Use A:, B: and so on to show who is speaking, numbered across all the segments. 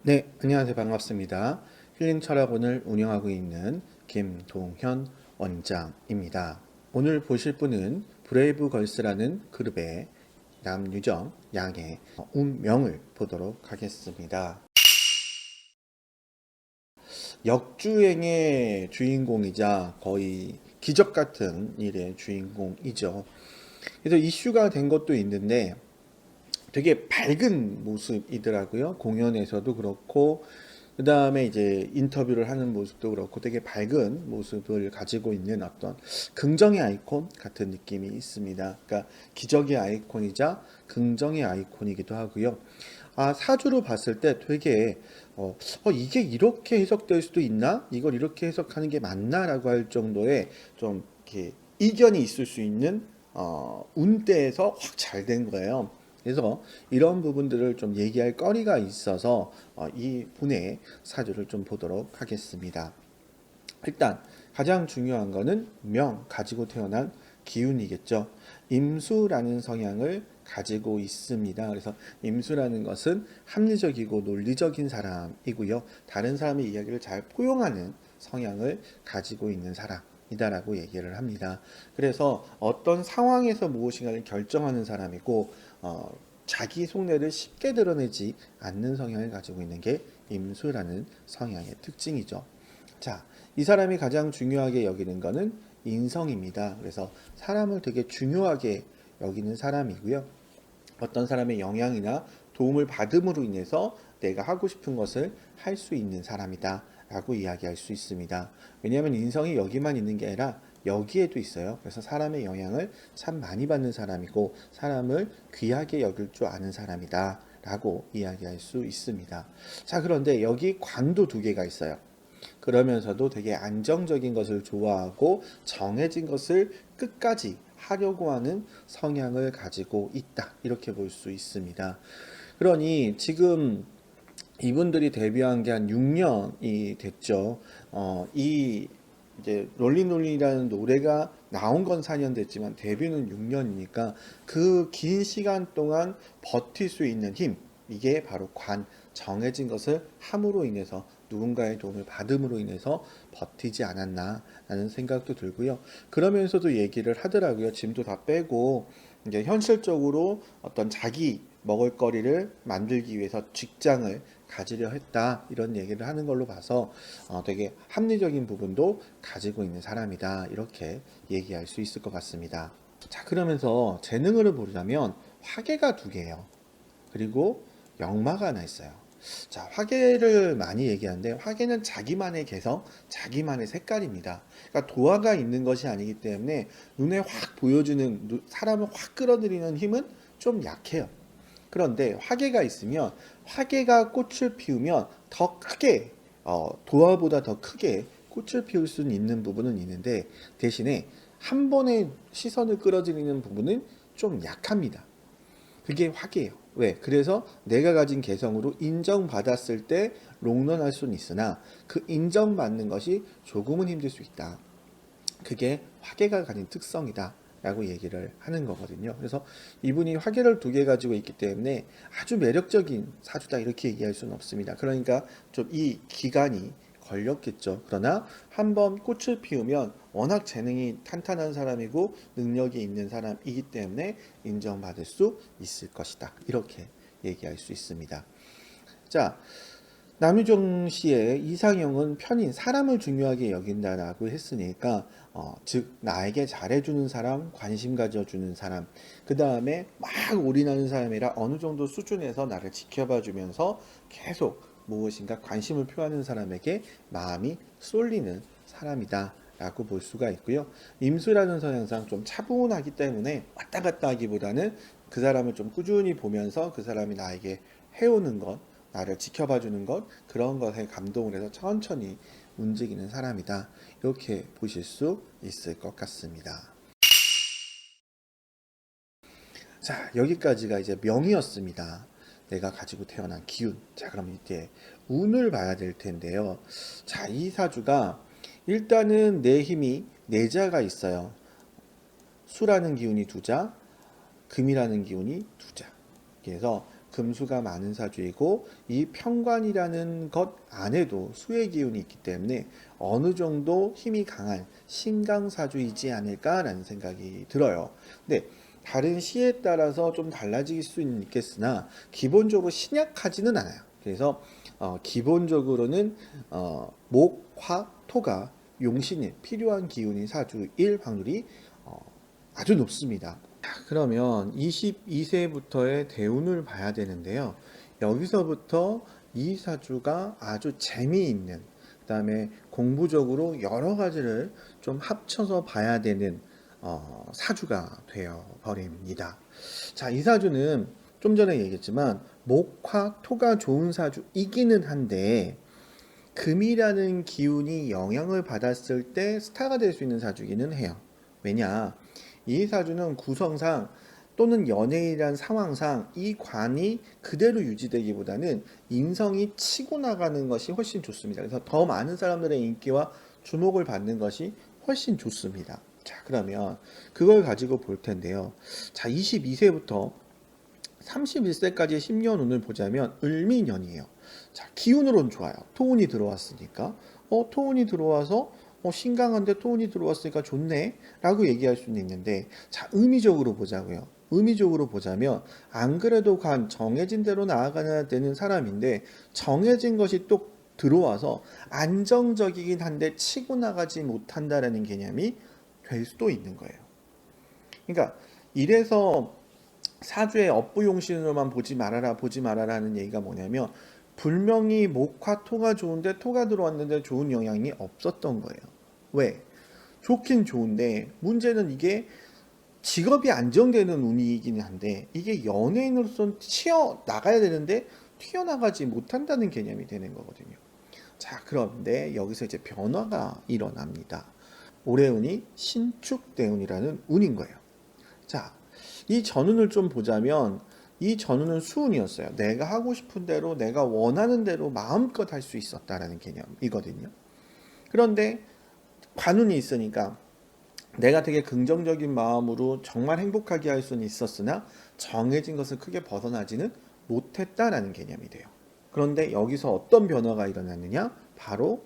A: 네, 안녕하세요. 반갑습니다. 힐링 철학원을 운영하고 있는 김동현 원장입니다. 오늘 보실 분은 브레이브 걸스라는 그룹의 남유정 양의 운명을 보도록 하겠습니다. 역주행의 주인공이자 거의 기적 같은 일의 주인공이죠. 그래서 이슈가 된 것도 있는데 되게 밝은 모습이더라고요. 공연에서도 그렇고, 그 다음에 이제 인터뷰를 하는 모습도 그렇고 되게 밝은 모습을 가지고 있는 어떤 긍정의 아이콘 같은 느낌이 있습니다. 그러니까 기적의 아이콘이자 긍정의 아이콘이기도 하고요. 사주로 봤을 때 되게 이게 이렇게 해석될 수도 있나? 이걸 이렇게 해석하는 게 맞나라고 할 정도의 좀 이렇게 이견이 있을 수 있는 운대에서 확 잘 된 거예요. 그래서 이런 부분들을 좀 얘기할 거리가 있어서 이 분의 사주를 좀 보도록 하겠습니다. 일단 가장 중요한 거는 가지고 태어난 기운이겠죠. 임수라는 성향을 가지고 있습니다. 그래서 임수라는 것은 합리적이고 논리적인 사람이고요. 다른 사람의 이야기를 잘 포용하는 성향을 가지고 있는 사람이다라고 얘기를 합니다. 그래서 어떤 상황에서 무엇인가를 결정하는 사람이고 자기 속내를 쉽게 드러내지 않는 성향을 가지고 있는 게 임수라는 성향의 특징이죠. 자, 이 사람이 가장 중요하게 여기는 것은 인성입니다. 그래서 사람을 되게 중요하게 여기는 사람이고요. 어떤 사람의 영향이나 도움을 받음으로 인해서 내가 하고 싶은 것을 할 수 있는 사람이다 라고 이야기할 수 있습니다. 왜냐하면 인성이 여기만 있는 게 아니라 여기에도 있어요. 그래서 사람의 영향을 참 많이 받는 사람이고 사람을 귀하게 여길 줄 아는 사람이다 라고 이야기할 수 있습니다. 자, 그런데 여기 관도 두 개가 있어요. 그러면서도 되게 안정적인 것을 좋아하고 정해진 것을 끝까지 하려고 하는 성향을 가지고 있다. 이렇게 볼 수 있습니다. 그러니 지금 이분들이 데뷔한 게 한 6년이 됐죠. 이 이제 롤리롤리라는 노래가 나온 건 4년 됐지만 데뷔는 6년이니까 그 긴 시간 동안 버틸 수 있는 힘, 이게 바로 정해진 것을 함으로 인해서 누군가의 도움을 받음으로 인해서 버티지 않았나 라는 생각도 들고요. 그러면서도 얘기를 하더라고요. 짐도 다 빼고 이제 현실적으로 어떤 자기 먹을거리를 만들기 위해서 직장을 가지려 했다 이런 얘기를 하는 걸로 봐서 되게 합리적인 부분도 가지고 있는 사람이다 이렇게 얘기할 수 있을 것 같습니다. 자, 그러면서 재능을 보자면 화개가 두 개예요. 그리고 역마가 하나 있어요. 자, 화개를 많이 얘기하는데 화개는 자기만의 개성, 자기만의 색깔입니다. 그러니까 도화가 있는 것이 아니기 때문에 눈에 확 보여주는 사람을 확 끌어들이는 힘은 좀 약해요. 그런데 화개가 있으면 화개가 꽃을 피우면 더 크게 도화보다 더 크게 꽃을 피울 수 있는 부분은 있는데 대신에 한 번에 시선을 끌어들이는 부분은 좀 약합니다. 그게 화기예요. 왜? 그래서 내가 가진 개성으로 인정받았을 때 롱런할 수는 있으나 그 인정받는 것이 조금은 힘들 수 있다. 그게 화계가 가진 특성이다. 라고 얘기를 하는 거거든요. 그래서 이분이 화계를 두 개 가지고 있기 때문에 아주 매력적인 사주다 이렇게 얘기할 수는 없습니다. 그러니까 좀 이 기간이 걸렸겠죠. 그러나 한번 꽃을 피우면 워낙 재능이 탄탄한 사람이고 능력이 있는 사람이기 때문에 인정받을 수 있을 것이다. 이렇게 얘기할 수 있습니다. 자, 남유정 씨의 이상형은 편인, 사람을 중요하게 여긴다라고 했으니까, 즉, 나에게 잘해주는 사람, 관심 가져주는 사람, 그 다음에 막 올인하는 사람이라 어느 정도 수준에서 나를 지켜봐 주면서 계속 무엇인가 관심을 표하는 사람에게 마음이 쏠리는 사람이다. 라고 볼 수가 있고요. 임수라는 성향상 좀 차분하기 때문에 왔다 갔다 하기보다는 그 사람을 좀 꾸준히 보면서 그 사람이 나에게 해오는 것, 나를 지켜봐 주는 것, 그런 것에 감동을 해서 천천히 움직이는 사람이다. 이렇게 보실 수 있을 것 같습니다. 자, 여기까지가 이제 명이었습니다. 내가 가지고 태어난 기운. 자, 그럼 이제 운을 봐야 될 텐데요. 자, 이 사주가 일단은 내 힘이 네 자가 있어요. 수라는 기운이 두 자, 금이라는 기운이 두 자. 그래서 금수가 많은 사주이고 이 편관이라는 것 안에도 수의 기운이 있기 때문에 어느 정도 힘이 강한 신강사주이지 않을까라는 생각이 들어요. 근데 다른 시에 따라서 좀 달라질 수는 있겠으나 기본적으로 신약하지는 않아요. 그래서 기본적으로는 목, 화, 토가 용신이 필요한 기운인 사주일 확률이 아주 높습니다. 그러면 22세부터의 대운을 봐야 되는데요. 여기서부터 이 사주가 아주 재미있는, 그다음에 공부적으로 여러 가지를 좀 합쳐서 봐야 되는 사주가 되어 버립니다. 자, 이 사주는 좀 전에 얘기했지만 목화 토가 좋은 사주이기는 한데 금이라는 기운이 영향을 받았을 때 스타가 될 수 있는 사주기는 해요. 왜냐? 이 사주는 구성상 또는 연예인이란 상황상 이 관이 그대로 유지되기보다는 인성이 치고 나가는 것이 훨씬 좋습니다. 그래서 더 많은 사람들의 인기와 주목을 받는 것이 훨씬 좋습니다. 자, 그러면 그걸 가지고 볼 텐데요. 자, 22세부터 31세까지의 10년 운을 보자면 을미년이에요. 자, 기운으로는 좋아요. 토운이 들어왔으니까. 토운이 들어와서 신강한데 토운이 들어왔으니까 좋네 라고 얘기할 수는 있는데, 자, 의미적으로 보자고요. 의미적으로 보자면 안 그래도 관 정해진 대로 나아가야 되는 사람인데 정해진 것이 또 들어와서 안정적이긴 한데 치고 나가지 못한다라는 개념이 될 수도 있는 거예요. 그러니까 이래서 사주의 업부용신으로만 보지 말아라 보지 말아라 하는 얘기가 뭐냐면 분명히 목화 토가 좋은데 토가 들어왔는데 좋은 영향이 없었던 거예요. 왜? 좋긴 좋은데 문제는 이게 직업이 안정되는 운이긴 한데 이게 연예인으로서 튀어나가야 되는데 튀어나가지 못한다는 개념이 되는 거거든요. 자, 그런데 여기서 이제 변화가 일어납니다. 올해 운이 신축대운이라는 운인 거예요. 자, 이 전운을 좀 보자면 이 전운은 수운이었어요. 내가 하고 싶은 대로 내가 원하는 대로 마음껏 할 수 있었다라는 개념이거든요. 그런데 관운이 있으니까 내가 되게 긍정적인 마음으로 정말 행복하게 할 수는 있었으나 정해진 것을 크게 벗어나지는 못했다라는 개념이 돼요. 그런데 여기서 어떤 변화가 일어났느냐? 바로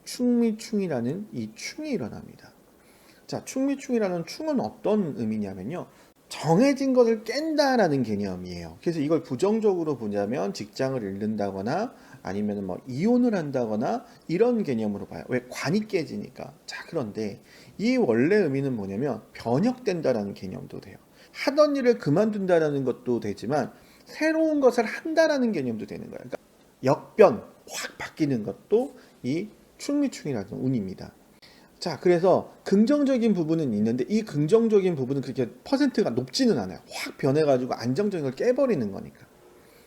A: 충미충이라는 이 충이 일어납니다. 자, 충미충이라는 충은 어떤 의미냐면요. 정해진 것을 깬다라는 개념이에요. 그래서 이걸 부정적으로 보자면 직장을 잃는다거나 아니면 뭐 이혼을 한다거나 이런 개념으로 봐요. 왜? 관이 깨지니까. 자, 그런데 이 원래 의미는 뭐냐면 변혁된다라는 개념도 돼요. 하던 일을 그만둔다라는 것도 되지만 새로운 것을 한다라는 개념도 되는 거예요. 그러니까 역변, 확 바뀌는 것도 이 충미충이라는 운입니다. 자, 그래서 긍정적인 부분은 있는데 이 긍정적인 부분은 그렇게 퍼센트가 높지는 않아요. 확 변해가지고 안정적인 걸 깨버리는 거니까.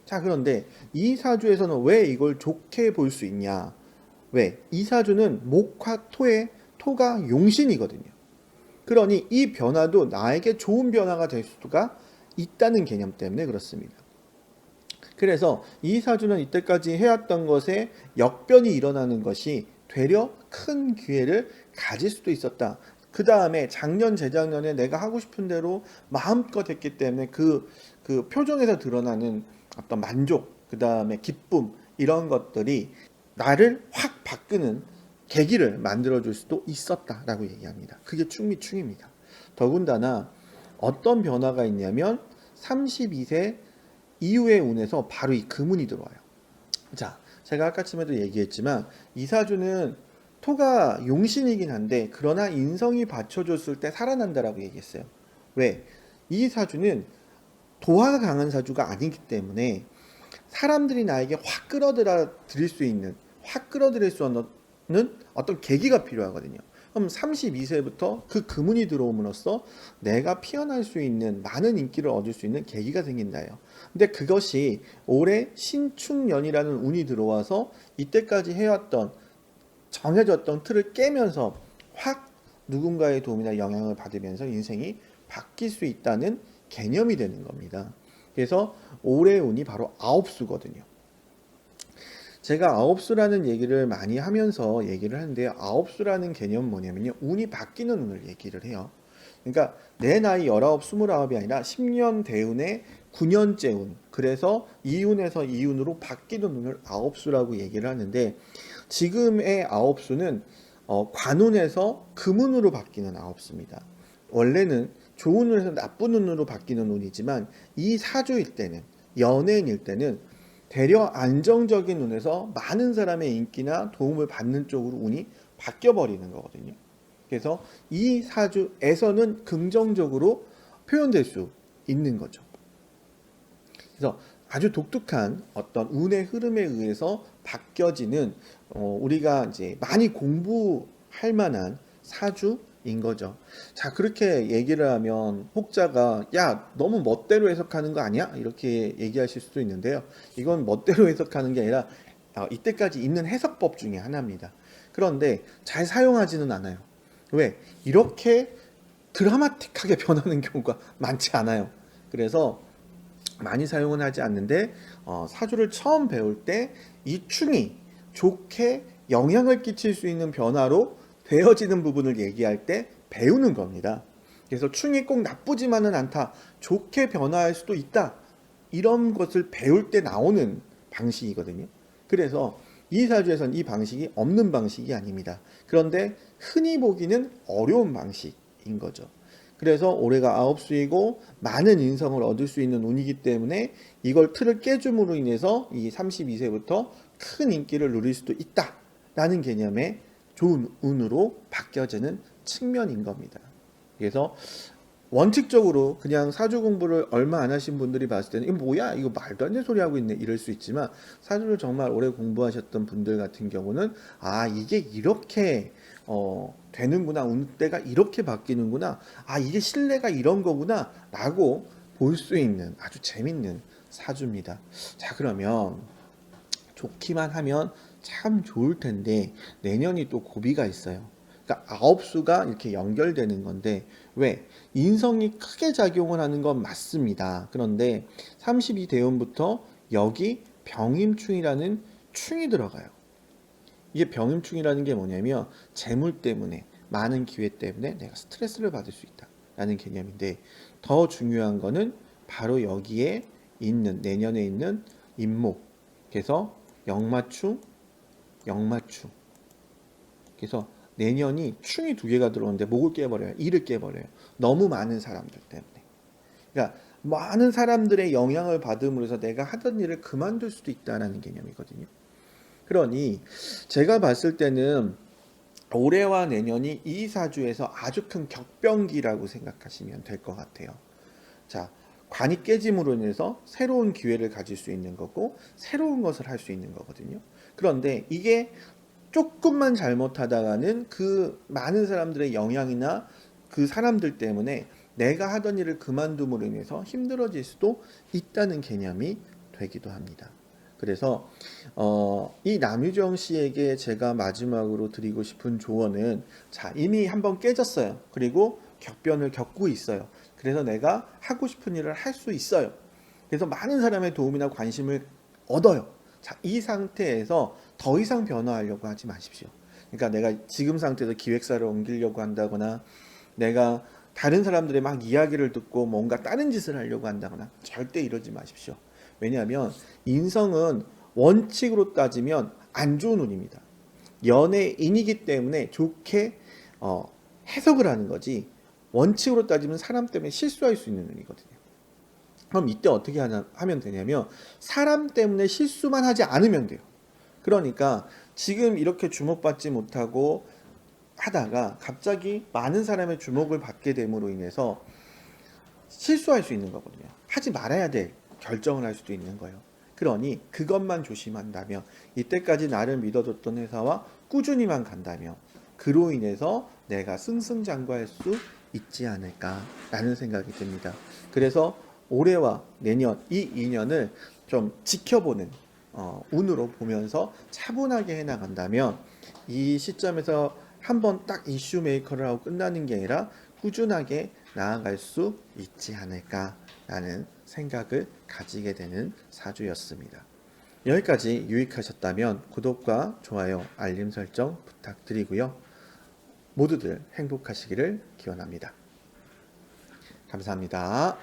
A: 자, 그런데 이 사주에서는 왜 이걸 좋게 볼 수 있냐? 왜? 이 사주는 목화 토의 토가 용신이거든요. 그러니 이 변화도 나에게 좋은 변화가 될 수가 있다는 개념 때문에 그렇습니다. 그래서 이 사주는 이때까지 해왔던 것에 역변이 일어나는 것이 되려 큰 기회를 가질 수도 있었다. 그 다음에 작년, 재작년에 내가 하고 싶은 대로 마음껏 했기 때문에 그 표정에서 드러나는 어떤 만족, 그 다음에 기쁨, 이런 것들이 나를 확 바꾸는 계기를 만들어줄 수도 있었다라고 얘기합니다. 그게 충미충입니다. 더군다나 어떤 변화가 있냐면 32세 이후의 운에서 바로 이 금운이 들어와요. 자, 제가 아까쯤에도 얘기했지만 이 사주는 토가 용신이긴 한데 그러나 인성이 받쳐줬을 때 살아난다라고 얘기했어요. 왜? 이 사주는 도화가 강한 사주가 아니기 때문에 사람들이 나에게 확 끌어들일 수 있는, 확 끌어들일 수 있는 어떤 계기가 필요하거든요. 그럼 32세부터 그 금운이 들어옴으로써 내가 피어날 수 있는 많은 인기를 얻을 수 있는 계기가 생긴다요. 근데 그것이 올해 신축년이라는 운이 들어와서 이때까지 해왔던 정해졌던 틀을 깨면서 확 누군가의 도움이나 영향을 받으면서 인생이 바뀔 수 있다는 개념이 되는 겁니다. 그래서 올해의 운이 바로 아홉수거든요. 제가 아홉수라는 얘기를 많이 하면서 얘기를 하는데요. 아홉수라는 개념은 뭐냐면요. 운이 바뀌는 운을 얘기를 해요. 그러니까 내 나이 19, 29이 아니라 10년 대운에 9년째 운, 그래서 이운에서 이운으로 바뀌는 운을 아홉수라고 얘기를 하는데, 지금의 아홉수는 관운에서 금운으로 바뀌는 아홉수입니다. 원래는 좋은 운에서 나쁜 운으로 바뀌는 운이지만, 이 사주일 때는, 연예인일 때는 되려 안정적인 운에서 많은 사람의 인기나 도움을 받는 쪽으로 운이 바뀌어 버리는 거거든요. 그래서 이 사주에서는 긍정적으로 표현될 수 있는 거죠. 그래서 아주 독특한 어떤 운의 흐름에 의해서 바뀌어지는, 우리가 이제 많이 공부할 만한 사주인 거죠. 자, 그렇게 얘기를 하면 혹자가 야, 너무 멋대로 해석하는 거 아니야? 이렇게 얘기하실 수도 있는데요. 이건 멋대로 해석하는 게 아니라 이때까지 있는 해석법 중에 하나입니다. 그런데 잘 사용하지는 않아요. 왜? 이렇게 드라마틱하게 변하는 경우가 많지 않아요. 그래서 많이 사용은 하지 않는데, 사주를 처음 배울 때 이 충이 좋게 영향을 끼칠 수 있는 변화로 되어지는 부분을 얘기할 때 배우는 겁니다. 그래서 충이 꼭 나쁘지만은 않다, 좋게 변화할 수도 있다, 이런 것을 배울 때 나오는 방식이거든요. 그래서 이 사주에서는 이 방식이 없는 방식이 아닙니다. 그런데 흔히 보기는 어려운 방식인 거죠. 그래서 올해가 아홉수이고 많은 인성을 얻을 수 있는 운이기 때문에 이걸 틀을 깨줌으로 인해서 이 32세부터 큰 인기를 누릴 수도 있다라는 개념의 좋은 운으로 바뀌어지는 측면인 겁니다. 그래서 원칙적으로 그냥 사주 공부를 얼마 안 하신 분들이 봤을 때는 이거 뭐야, 이거 말도 안 되는 소리 하고 있네, 이럴 수 있지만, 사주를 정말 오래 공부하셨던 분들 같은 경우는 이게 이렇게 되는구나, 운대가 이렇게 바뀌는구나, 이게 신뢰가 이런 거구나 라고 볼 수 있는 아주 재밌는 사주입니다. 자, 그러면 좋기만 하면 참 좋을 텐데 내년이 또 고비가 있어요. 그러니까 아홉수가 이렇게 연결되는 건데, 왜? 인성이 크게 작용을 하는 건 맞습니다. 그런데 32대운부터 여기 병임충이라는 충이 들어가요. 이게 병임충이라는 게 뭐냐면, 재물 때문에, 많은 기회 때문에 내가 스트레스를 받을 수 있다라는 개념인데, 더 중요한 거는 바로 여기에 있는, 내년에 있는 임목, 그래서 역마충, 역마충. 그래서 내년이 충이 두 개가 들어오는데 목을 깨버려요. 이를 깨버려요. 너무 많은 사람들 때문에. 그러니까 많은 사람들의 영향을 받음으로 해서 내가 하던 일을 그만둘 수도 있다는 개념이거든요. 그러니 제가 봤을 때는 올해와 내년이 이 사주에서 아주 큰 격변기라고 생각하시면 될 것 같아요. 자, 관이 깨짐으로 인해서 새로운 기회를 가질 수 있는 거고, 새로운 것을 할 수 있는 거거든요. 그런데 이게 조금만 잘못하다가는 그 많은 사람들의 영향이나 그 사람들 때문에 내가 하던 일을 그만둠으로 인해서 힘들어질 수도 있다는 개념이 되기도 합니다. 그래서 이 남유정 씨에게 제가 마지막으로 드리고 싶은 조언은, 자, 이미 한번 깨졌어요. 그리고 격변을 겪고 있어요. 그래서 내가 하고 싶은 일을 할 수 있어요. 그래서 많은 사람의 도움이나 관심을 얻어요. 자, 이 상태에서 더 이상 변화하려고 하지 마십시오. 그러니까 내가 지금 상태에서 기획사를 옮기려고 한다거나, 내가 다른 사람들의 막 이야기를 듣고 뭔가 다른 짓을 하려고 한다거나, 절대 이러지 마십시오. 왜냐하면 인성은 원칙으로 따지면 안 좋은 운입니다. 연예인이기 때문에 좋게 해석을 하는 거지, 원칙으로 따지면 사람 때문에 실수할 수 있는 운이거든요. 그럼 이때 어떻게 하면 되냐면, 사람 때문에 실수만 하지 않으면 돼요. 그러니까 지금 이렇게 주목받지 못하고 하다가 갑자기 많은 사람의 주목을 받게 됨으로 인해서 실수할 수 있는 거거든요. 하지 말아야 될 결정을 할 수도 있는 거예요. 그러니 그것만 조심한다면, 이때까지 나를 믿어줬던 회사와 꾸준히만 간다면, 그로 인해서 내가 승승장구할 수 있지 않을까라는 생각이 듭니다. 그래서 올해와 내년, 이 2년을 좀 지켜보는 운으로 보면서 차분하게 해나간다면, 이 시점에서 한번 딱 이슈 메이커를 하고 끝나는 게 아니라 꾸준하게 나아갈 수 있지 않을까라는 생각을 가지게 되는 사주였습니다. 여기까지 유익하셨다면 구독과 좋아요, 알림 설정 부탁드리고요. 모두들 행복하시기를 기원합니다. 감사합니다.